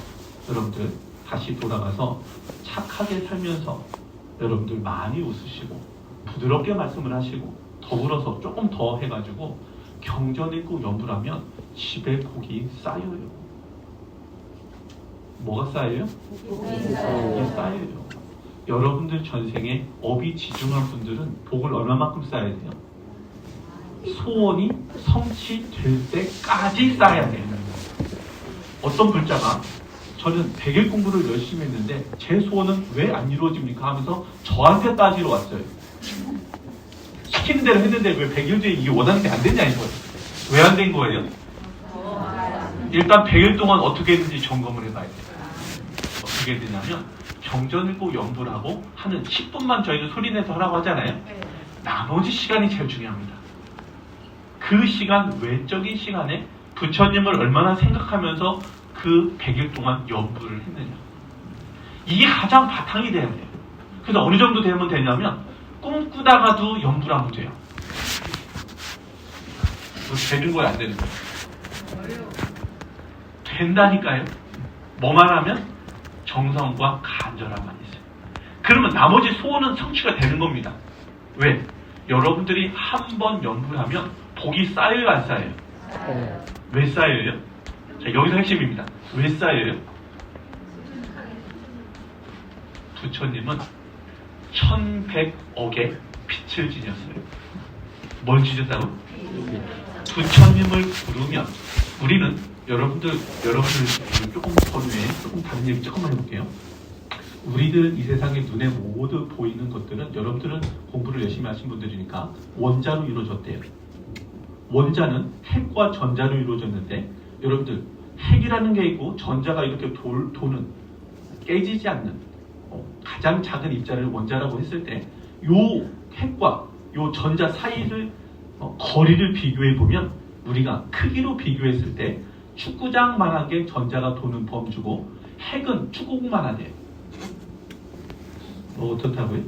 Speaker 3: 여러분들 다시 돌아가서 착하게 살면서 여러분들 많이 웃으시고 부드럽게 말씀을 하시고 더불어서 조금 더 해가지고 경전 읽고 연불하면 집에 복이 쌓여요. 뭐가 쌓여요? 복이 쌓여요. 여러분들 전생에 업이 지중한 분들은 복을 얼마만큼 쌓아야 돼요? 소원이 성취될 때까지 쌓아야 돼요. 어떤 불자가 저는 100일 공부를 열심히 했는데 제 소원은 왜 안 이루어집니까? 하면서 저한테 따지러 왔어요. 시키는 대로 했는데 왜 100일 뒤에 이게 원하는 게 안 됐냐 이거예요. 왜 안 된 거예요? 일단 100일 동안 어떻게 했는지 점검을 해봐야 돼요. 어떻게 되냐면 경전 읽고 연불 하고 하는 10분만 저희는 소리내서 하라고 하잖아요. 나머지 시간이 제일 중요합니다. 그 시간, 외적인 시간에 부처님을 얼마나 생각하면서 그 100일 동안 연불을 했느냐. 이게 가장 바탕이 돼야 돼요. 그래서 어느 정도 되면 되냐면 꿈꾸다가도 연불하면 돼요. 되는 거야, 안 되는 거야? 된다니까요. 뭐만 하면 정성과 간절함만 있어요. 그러면 나머지 소원은 성취가 되는 겁니다. 왜? 여러분들이 한 번 연불하면 복이 쌓여요, 안 쌓여요? 왜 쌓여요? 자, 여기서 핵심입니다. 왜 쌓여요? 부처님은 1100억의 빛을 지녔어요. 뭘 지녔다고? 부처님을 부르면 우리는 여러분들 조금 전후에 조금 다른 얘기 조금만 해볼게요. 우리들 이 세상에 눈에 모두 보이는 것들은 여러분들은 공부를 열심히 하신 분들이니까 원자로 이루어졌대요. 원자는 핵과 전자로 이루어졌는데 여러분들 핵이라는 게 있고 전자가 이렇게 도는 깨지지 않는 가장 작은 입자를 원자라고 했을 때 요 핵과 요 전자 사이를 거리를 비교해 보면 우리가 크기로 비교했을 때 축구장만한 게 전자가 도는 범주고 핵은 축구공만 하대요. 어떻다고요?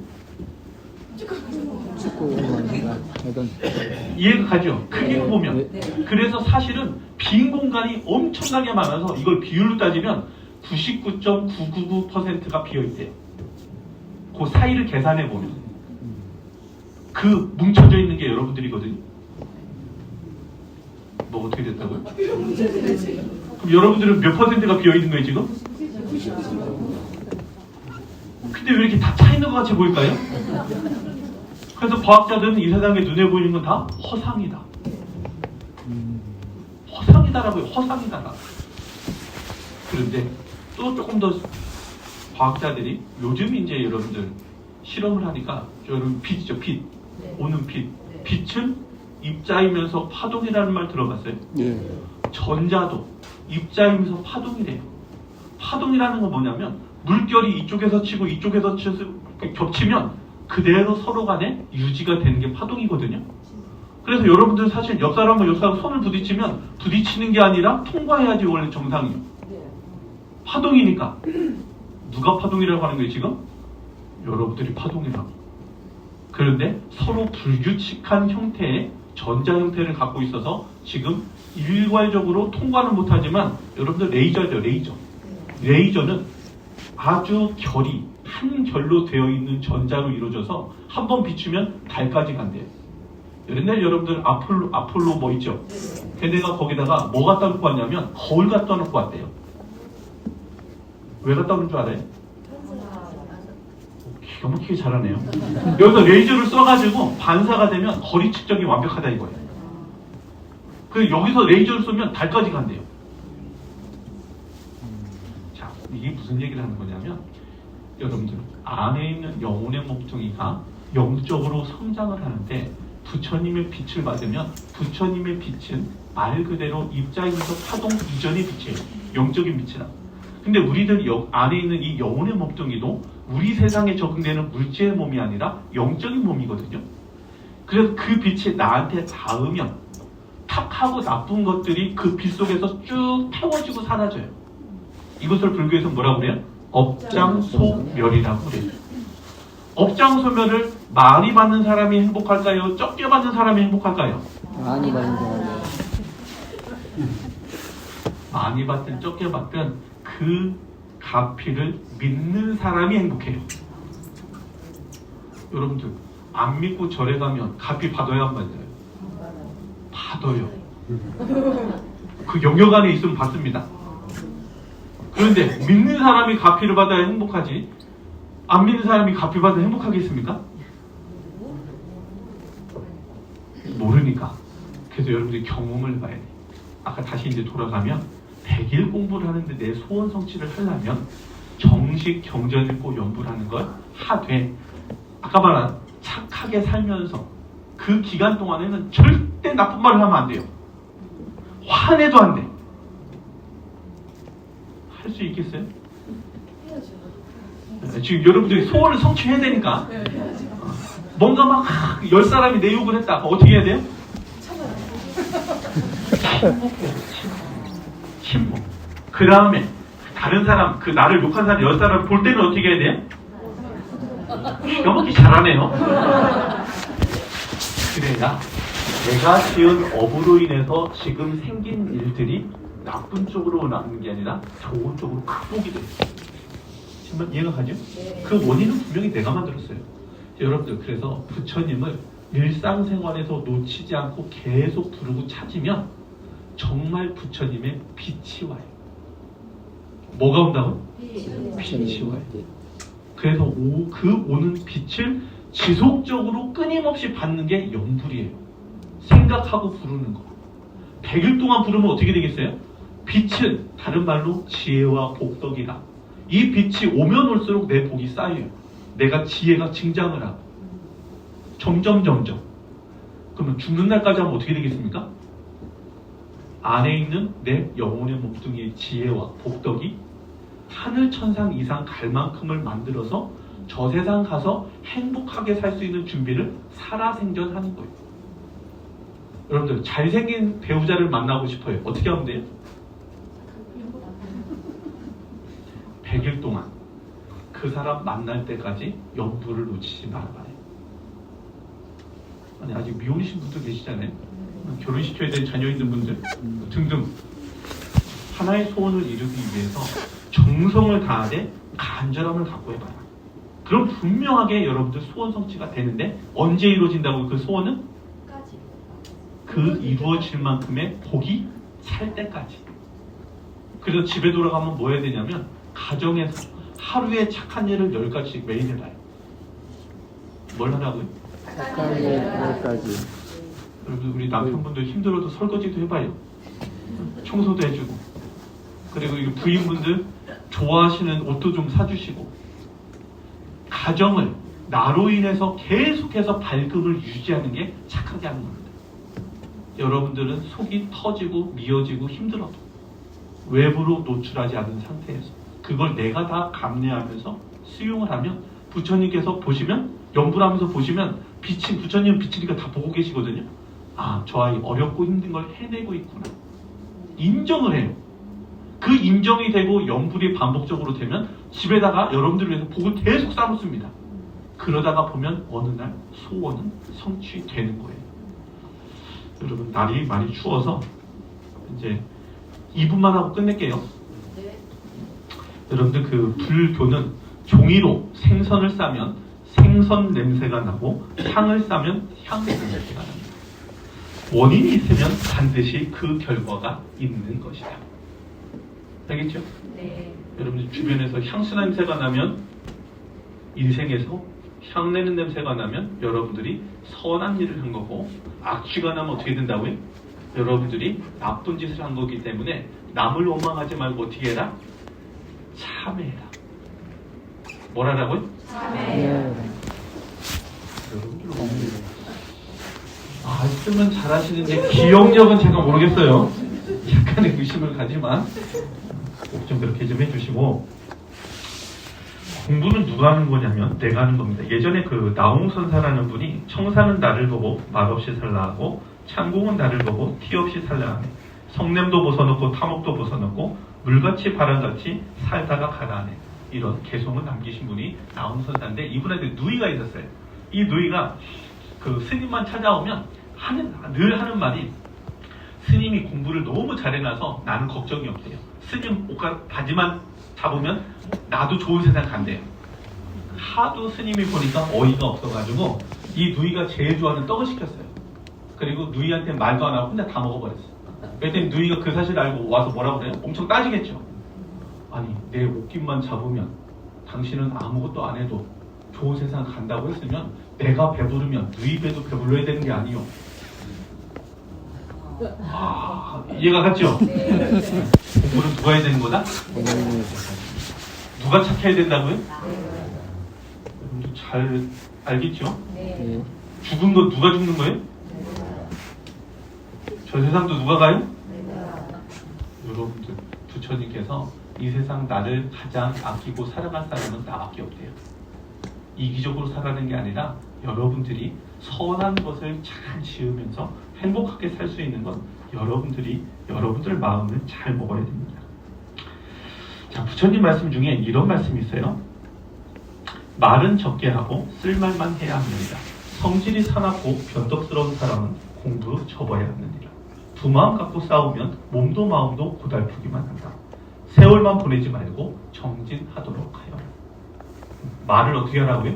Speaker 3: 이해가 가죠? 크기로 보면. 그래서 사실은 빈 공간이 엄청나게 많아서 이걸 비율로 따지면 99.999%가 비어있대요. 그 사이를 계산해 보면 그 뭉쳐져 있는 게 여러분들이거든요. 뭐 어떻게 됐다고요? 그럼 여러분들은 몇 퍼센트가 비어있는 거예요 지금? 근데 왜 이렇게 다 차 있는 것 같이 보일까요? 그래서 과학자들은 이 세상에 눈에 보이는 건 다 허상이다. 허상이다라고요. 허상이다. 그런데 또 조금 더 과학자들이 요즘 이제 여러분들 실험을 하니까 여러분 빛이죠. 빛. 오는 빛. 빛은 입자이면서 파동이라는 말 들어봤어요? 전자도 입자이면서 파동이래요. 파동이라는 건 뭐냐면 물결이 이쪽에서 치고 이쪽에서 치서 겹치면 그대로 서로 간에 유지가 되는 게 파동이거든요. 그래서 여러분들 사실 옆 사람과 옆 사람 손을 부딪히면 부딪히는 게 아니라 통과해야지 원래 정상이에요. 파동이니까. 누가 파동이라고 하는 거예요 지금? 여러분들이 파동이라고. 그런데 서로 불규칙한 형태의 전자 형태를 갖고 있어서 지금 일괄적으로 통과는 못하지만 여러분들 레이저죠. 레이저는 아주 결이 한 결로 되어 있는 전자로 이루어져서 한 번 비추면 달까지 간대요. 옛날 여러분들 아폴로 뭐 있죠? 걔네가 거기다가 뭐 갖다 놓고 왔냐면 거울 갖다 놓고 왔대요. 왜 갖다 놓은 줄 알아요? 기가 막히게 잘하네요. 여기서 레이저를 써가지고 반사가 되면 거리 측정이 완벽하다 이거예요. 그래서 여기서 레이저를 쏘면 달까지 간대요. 이게 무슨 얘기를 하는 거냐면 여러분들 안에 있는 영혼의 몸뚱이가 영적으로 성장을 하는데 부처님의 빛을 받으면 부처님의 빛은 말 그대로 입자에서 파동 이전의 빛이에요. 영적인 빛이라. 근데 우리들 안에 있는 이 영혼의 몸뚱이도 우리 세상에 적응되는 물질의 몸이 아니라 영적인 몸이거든요. 그래서 그 빛이 나한테 닿으면 탁하고 나쁜 것들이 그 빛 속에서 쭉 태워지고 사라져요. 이것을 불교에서 뭐라고 그래요? 업장소멸이라고 그래요. 업장소멸을 많이 받는 사람이 행복할까요? 적게 받는 사람이 행복할까요?
Speaker 1: 많이 받는 사람.
Speaker 3: 많이 받든 적게 받든 그 가피를 믿는 사람이 행복해요. 여러분들 안 믿고 절에 가면 가피 받아야 안 받아요? 받아요. 그 영역 안에 있으면 받습니다. 그런데 믿는 사람이 가피를 받아야 행복하지 안 믿는 사람이 가피 받아야 행복하겠습니까? 모르니까. 그래서 여러분들이 경험을 해봐야 돼. 아까 다시 이제 돌아가면 100일 공부를 하는데 내 소원 성취를 하려면 정식 경전 읽고 연부를 하는 걸 하되 아까 말한 착하게 살면서 그 기간 동안에는 절대 나쁜 말을 하면 안 돼요. 화내도 안 돼. 할 수 있겠어요? 지금 여러분들이 소원을 성취해야 되니까 뭔가 막 10사람이 내 욕을 했다. 어떻게 해야 돼요? 침묵. 그 다음에 다른 사람, 그 나를 욕한 사람 10사람을 볼 때는 어떻게 해야 돼요? 기가 막히게 잘하네요. 그래야 내가 지은 업으로 인해서 지금 생긴 일들이 나쁜 쪽으로 나는 게 아니라 좋은 쪽으로 극복이 돼요. 정말 이해가 가죠? 그 원인은 분명히 내가 만들었어요. 여러분들 그래서 부처님을 일상생활에서 놓치지 않고 계속 부르고 찾으면 정말 부처님의 빛이 와요. 뭐가 온다고? 빛이 와요. 그래서 그 오는 빛을 지속적으로 끊임없이 받는 게 영불이에요. 생각하고 부르는 거. 100일 동안 부르면 어떻게 되겠어요? 빛은 다른 말로 지혜와 복덕이다. 이 빛이 오면 올수록 내 복이 쌓여요. 내가 지혜가 증장을 하고 점점 그러면 죽는 날까지 하면 어떻게 되겠습니까? 안에 있는 내 영혼의 몸뚱이의 지혜와 복덕이 하늘 천상 이상 갈 만큼을 만들어서 저 세상 가서 행복하게 살 수 있는 준비를 살아생전하는 거예요. 여러분들 잘생긴 배우자를 만나고 싶어요. 어떻게 하면 돼요? 100일 동안 그 사람 만날 때까지 연부를 놓치지 말아봐요. 아니 아직 미혼이신 분도 계시잖아요. 결혼시켜야 될 자녀 있는 분들 등등 하나의 소원을 이루기 위해서 정성을 다하되 간절함을 갖고 해봐요. 그럼 분명하게 여러분들 소원 성취가 되는데 언제 이루어진다고 그 소원은? 그 이루어질 만큼의 복이 살 때까지. 그래서 집에 돌아가면 뭐 해야 되냐면 가정에서 하루에 착한 일을 10가지씩 매일 해봐요. 뭘 하라고요?
Speaker 1: 착한 일 10가지.
Speaker 3: 여러분 우리 남편분들 힘들어도 설거지도 해봐요. 청소도 해주고. 그리고 이 부인분들 좋아하시는 옷도 좀 사주시고. 가정을 나로 인해서 계속해서 밝음을 유지하는 게 착하게 하는 겁니다. 여러분들은 속이 터지고 미어지고 힘들어도 외부로 노출하지 않은 상태에서 그걸 내가 다 감내하면서 수용을 하면 부처님께서 보시면 연불하면서 보시면 빛이 부처님 빛이니까 다 보고 계시거든요. 아, 저 아이 어렵고 힘든 걸 해내고 있구나. 인정을 해요. 그 인정이 되고 연불이 반복적으로 되면 집에다가 여러분들을 위해서 복을 계속 쌓아놓습니다. 그러다가 보면 어느 날 소원은 성취되는 거예요. 여러분 날이 많이 추워서 이제 2분만 하고 끝낼게요.
Speaker 4: 네.
Speaker 3: 여러분들 그 불교는 종이로 생선을 싸면 생선 냄새가 나고 향을 싸면 향 냄새가 납니다. 원인이 있으면 반드시 그 결과가 있는 것이다. 알겠죠?
Speaker 4: 네.
Speaker 3: 여러분들 주변에서 향수 냄새가 나면 인생에서 향내는 냄새가 나면 여러분들이 선한 일을 한 거고 악취가 나면 어떻게 된다고요? 여러분들이 나쁜 짓을 한 거기 때문에 남을 원망하지 말고 어떻게 해라? 참회해라. 뭘 하라고요?
Speaker 4: 참회.
Speaker 3: 말씀은 잘하시는데 기억력은 제가 모르겠어요. 약간의 의심을 가지만 꼭 좀 그렇게 좀 해주시고, 공부는 누가 하는 거냐면 내가 하는 겁니다. 예전에 그 나홍선사라는 분이 청사는 나를 보고 말없이 살라 하고 창공은 나를 보고 티 없이 살라 하네. 성냄도 벗어놓고 탐욕도 벗어놓고 물같이 바람같이 살다가 가라 하네. 이런 개송을 남기신 분이 나홍선사인데, 이분한테 누이가 있었어요. 이 누이가 그 스님만 찾아오면 늘 하는 말이, 스님이 공부를 너무 잘해놔서 나는 걱정이 없대요. 스님 옷가 바지만 잡으면 나도 좋은 세상 간대요. 하도 스님이 보니까 어이가 없어가지고 이 누이가 제일 좋아하는 떡을 시켰어요. 그리고 누이한테 말도 안 하고 혼자 다 먹어버렸어요. 그랬더니 누이가 그 사실 알고 와서 뭐라고 그래요? 엄청 따지겠죠. 아니, 내 옷깃만 잡으면 당신은 아무것도 안 해도 좋은 세상 간다고 했으면 내가 배부르면 누이 배도 배불러야 되는 게 아니요. 이해가 갔죠? 공부는 누가 해야 되는 거다? 누가 착해야 된다고요? 여러분들 잘 알겠죠? 죽은 거 누가 죽는 거예요? 저 세상도 누가 가요? 여러분들, 부처님께서 이 세상 나를 가장 아끼고 사랑할 사람은 나밖에 없대요. 이기적으로 살아가는 게 아니라 여러분들이 선한 것을 잘 지으면서 행복하게 살 수 있는 건 여러분들이 여러분들 마음을 잘 먹어야 됩니다. 자, 부처님 말씀 중에 이런 말씀이 있어요. 말은 적게 하고 쓸말만 해야 합니다. 성질이 사납고 변덕스러운 사람은 공부로 접어야 합니다. 두 마음 갖고 싸우면 몸도 마음도 고달프기만 한다. 세월만 보내지 말고 정진하도록 하여라. 말을 어떻게 하라고요?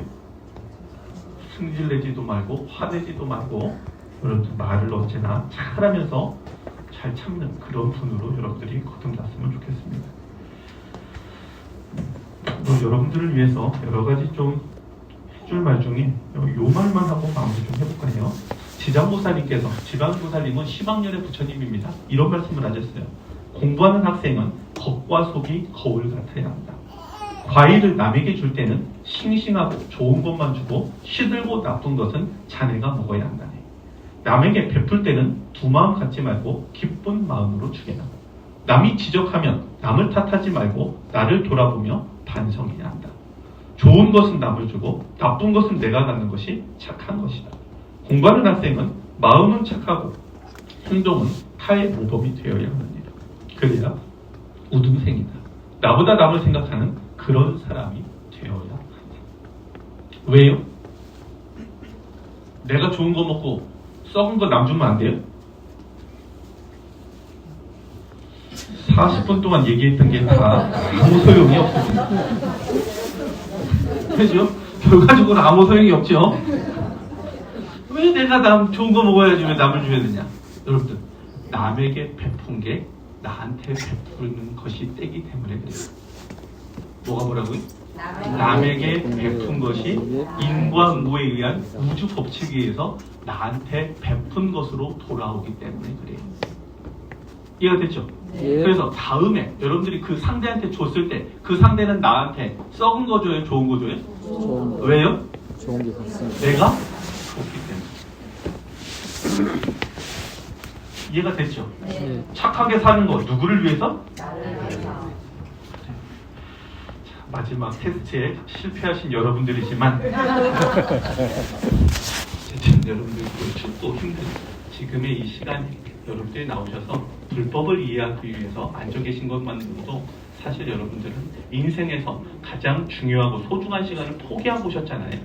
Speaker 3: 승질내지도 말고 화내지도 말고, 여러분들 말을 언제나 잘하면서 잘 참는 그런 분으로 여러분들이 거듭났으면 좋겠습니다. 여러분들을 위해서 여러 가지 좀 해줄 말 중에 요 말만 하고 마무리 좀 해볼까 해요. 지장보살님께서, 지방보살님은 심학렬의 부처님입니다. 이런 말씀을 하셨어요. 공부하는 학생은 겉과 속이 거울 같아야 한다. 과일을 남에게 줄 때는 싱싱하고 좋은 것만 주고 시들고 나쁜 것은 자네가 먹어야 한다네. 남에게 베풀 때는 두 마음 갖지 말고 기쁜 마음으로 주게나. 남이 지적하면 남을 탓하지 말고 나를 돌아보며 반성해야 한다. 좋은 것은 남을 주고 나쁜 것은 내가 갖는 것이 착한 것이다. 공부하는 학생은 마음은 착하고 행동은 타의 모범이 되어야 합니다. 그래야 우등생이다. 나보다 남을 생각하는 그런 사람이 되어야 한다. 왜요? 내가 좋은 거 먹고 썩은 거 남 주면 안 돼요? 40분 동안 얘기했던 게 다 아무 소용이 없습니다. 그죠? 결과적으로 아무 소용이 없죠? 왜 내가 남 좋은 거 먹어야지 왜 남을 줘야 되냐? 여러분들, 남에게 베푼 게 나한테 베푸는 것이 때기 때문에 그래요. 뭐라고요? 남에게 베푼 것이 인과응보에 의한 우주 법칙에 의해서 나한테 베푼 것으로 돌아오기 때문에 그래요. 이해가 됐죠? 그래서 다음에 여러분들이 그 상대한테 줬을 때 그 상대는 나한테 썩은 거 줘요? 좋은 거 줘요? 왜요?
Speaker 1: 좋은 게 같습니다.
Speaker 3: 내가 좋기 때문에. 이해가 됐죠? 착하게 사는 거 누구를 위해서? 마지막 테스트에 실패하신 여러분들이지만 어쨌든 여러분들 춥고 힘든 지금의 이 시간에 여러분들이 나오셔서 불법을 이해하기 위해서 앉아 계신 것만으로도 사실 여러분들은 인생에서 가장 중요하고 소중한 시간을 포기하고 오셨잖아요.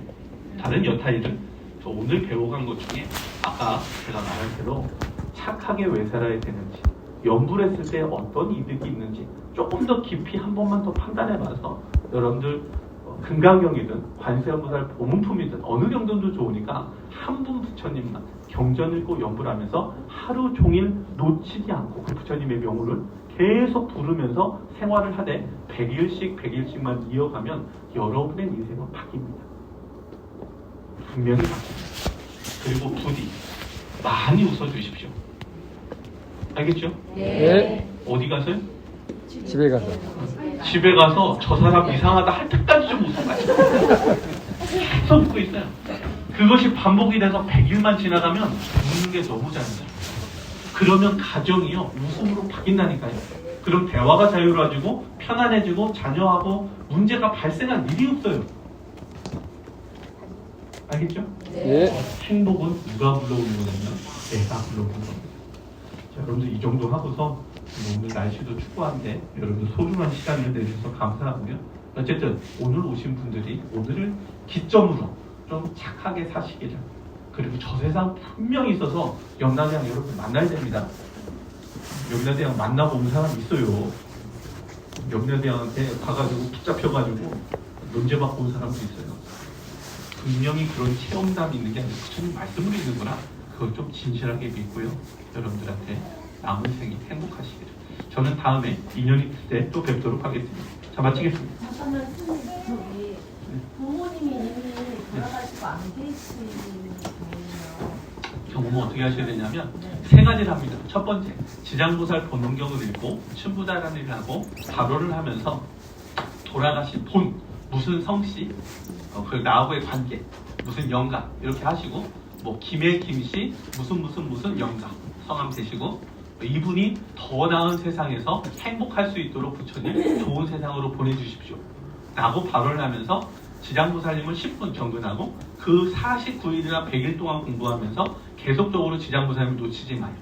Speaker 3: 다른 여타일은 오늘 배워간 것 중에 아까 제가 말한 대로 착하게 왜 살아야 되는지, 연불 했을 때 어떤 이득이 있는지 조금 더 깊이 한 번만 더 판단해봐서 여러분들 금강경이든 관세음보살 보문품이든 어느 경전도 좋으니까 한 분 부처님만 경전 읽고 연불하면서 하루 종일 놓치지 않고 그 부처님의 명호를 계속 부르면서 생활을 하되 100일씩만 이어가면 여러분의 인생은 바뀝니다. 분명히 바뀝니다. 그리고 부디 많이 웃어주십시오. 알겠죠?
Speaker 1: 네.
Speaker 3: 어디 가서요?
Speaker 1: 집에 가서.
Speaker 3: 집에 가서 저 사람 이상하다 할 때까지 좀 웃어봐요. 계속 웃고 있어요. 그 그것이 반복이 돼서 100일만 지나가면 웃는 게 너무 자연스러워요. 그러면 가정이요 웃음으로 바뀐다니까요. 그럼 대화가 자유로워지고 편안해지고 자녀하고 문제가 발생할 일이 없어요. 알겠죠?
Speaker 1: 예.
Speaker 3: 행복은 누가 불러오는 거냐면 내가 불러오는 겁니다. 자, 여러분들 이 정도 하고서 오늘 날씨도 춥고한데 여러분들 소중한 시간을 내주셔서 감사하고요. 어쨌든 오늘 오신 분들이 오늘을 기점으로 좀 착하게 사시기를, 그리고 저 세상 분명히 있어서 염라대왕 여러분 만나야 됩니다. 염라대왕 만나고 온 사람 있어요. 염라대왕한테 가가지고 붙잡혀가지고 논제받고 온 사람도 있어요. 분명히 그런 체험담이 있는 게 아니라 부처님 말씀을 읽는구나. 그걸 좀 진실하게 믿고요. 여러분들한테 남은 생이 행복하시기를. 저는 다음에 인연이 있을 때 또 뵙도록 하겠습니다. 자, 마치겠습니다.
Speaker 4: 잠깐만, 선생님, 저기 부모님이 이미 돌아가시고 안 계시는 거예요.
Speaker 3: 경험은 어떻게 하셔야 되냐면 세 가지를 합니다. 첫 번째, 지장보살 본능경을 읽고 춘부다란을 하고 발호를 하면서 돌아가신 본, 무슨 성씨, 그 나하고의 관계, 무슨 영가 이렇게 하시고, 뭐 김해 김씨 무슨 영가 성함 대시고, 이분이 더 나은 세상에서 행복할 수 있도록 부처님 좋은 세상으로 보내주십시오 라고 발언을 하면서 지장보살님을 10분 정근하고 그 49일이나 100일 동안 공부하면서 계속적으로 지장보살님을 놓치지 마요.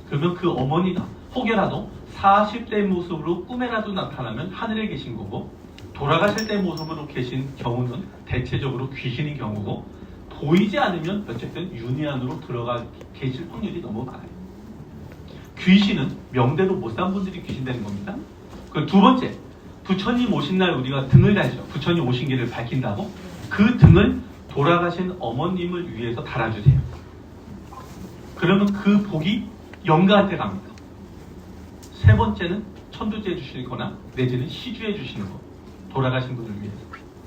Speaker 3: 그러면 그 어머니가 혹여라도 40대 모습으로 꿈에라도 나타나면 하늘에 계신 거고, 돌아가실 때 모습으로 계신 경우는 대체적으로 귀신인 경우고, 보이지 않으면 어쨌든 윤회안으로 들어가 계실 확률이 너무 많아요. 귀신은 명대로 못 산 분들이 귀신 되는 겁니다. 그 두 번째, 부처님 오신 날 우리가 등을 달죠. 부처님 오신 길을 밝힌다고. 그 등을 돌아가신 어머님을 위해서 달아주세요. 그러면 그 복이 영가한테 갑니다. 세 번째는 천두제 주시거나 내지는 시주해 주시는 거. 돌아가신 분을 위해서.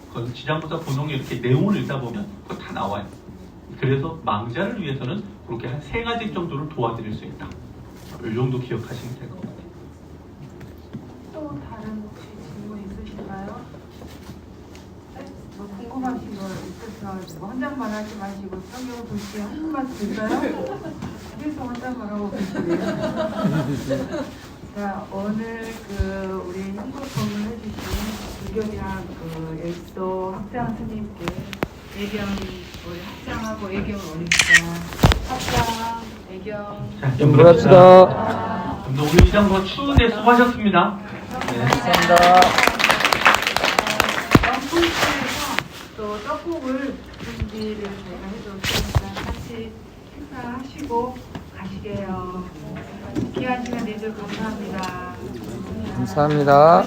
Speaker 3: 그건 지장보살 본능에 이렇게 내용을 읽다 보면 그거 다 나와요. 그래서 망자를 위해서는 그렇게 한 3가지 정도를 도와드릴 수 있다. 이 정도 기억하시면 될 것 같아요.
Speaker 2: 또 다른 혹시 질문 있으신가요? 네? 뭐 궁금하신 거 있으셔가지고 혼잣말 하지 마시고 성경 볼지 한 말씀 있어요? 계속 혼잣말 하고 계시네요. 자, 오늘 그 우리 행복 법문을 해주신 불교대학 그 엘도 학장 스님께 애경 우리 학장하고 애경을 올립니다. 학장, 애경.
Speaker 3: 자,
Speaker 1: 연불합시다.
Speaker 3: 오늘 이 장소 추운데 수고하셨습니다. 네.
Speaker 1: 감사합니다.
Speaker 2: 영풍에서 또 떡국을 준비를 제가 해줬으니까 같이 식사하시고 가시게요. 귀한 시간 내주셔서 감사합니다.
Speaker 1: 감사합니다.